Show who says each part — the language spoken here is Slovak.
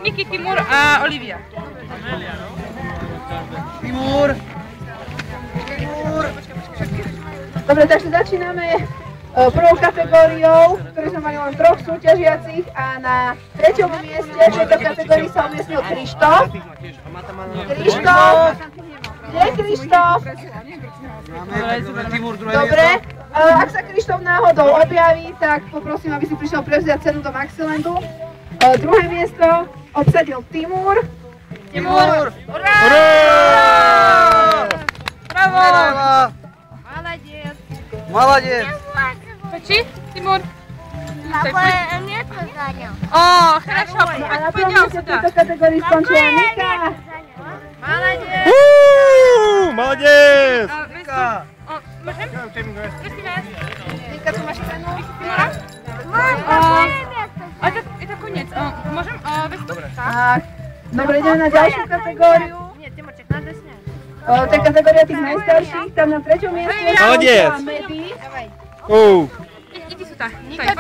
Speaker 1: Niky, Timur a Olivia.
Speaker 2: Timur!
Speaker 3: Dobre, takže začíname prvou kategóriou, ktorú sme mali len 3 súťažiacich a na 3. mieste v tejto kategórii sa umiestnil Krištof. Krištof! Kde je Krištof? Dobre, ak sa Krištof náhodou objaví, tak poprosím, aby si prišiel prevziať cenu do Maxilandu. Druhé miesto obsadil Timur.
Speaker 1: Timur! Urá! Bravo!
Speaker 4: Молодец.
Speaker 2: Молодец!
Speaker 1: Почти, Тимур?
Speaker 4: Мне кто занял?
Speaker 1: О, хорошо,
Speaker 3: A na prvom
Speaker 1: пойдем
Speaker 3: mieste v
Speaker 1: сюда.
Speaker 3: tejto kategórii skončila Nika.
Speaker 4: Молодец.
Speaker 5: Молодец!
Speaker 1: Можем?
Speaker 3: Nika, tu máš cenu.
Speaker 1: Тимура? Это конец. Можем?
Speaker 3: Tak. Dobre, ideme na ďalšiu kategóriu.
Speaker 4: Нет, Тимурчик, надо снять.
Speaker 3: To je kategória tých najstarších, tam na 3. mieste
Speaker 5: Молодец!
Speaker 3: skončila Medy.
Speaker 5: Оу!
Speaker 1: Иди сюда.
Speaker 4: Ника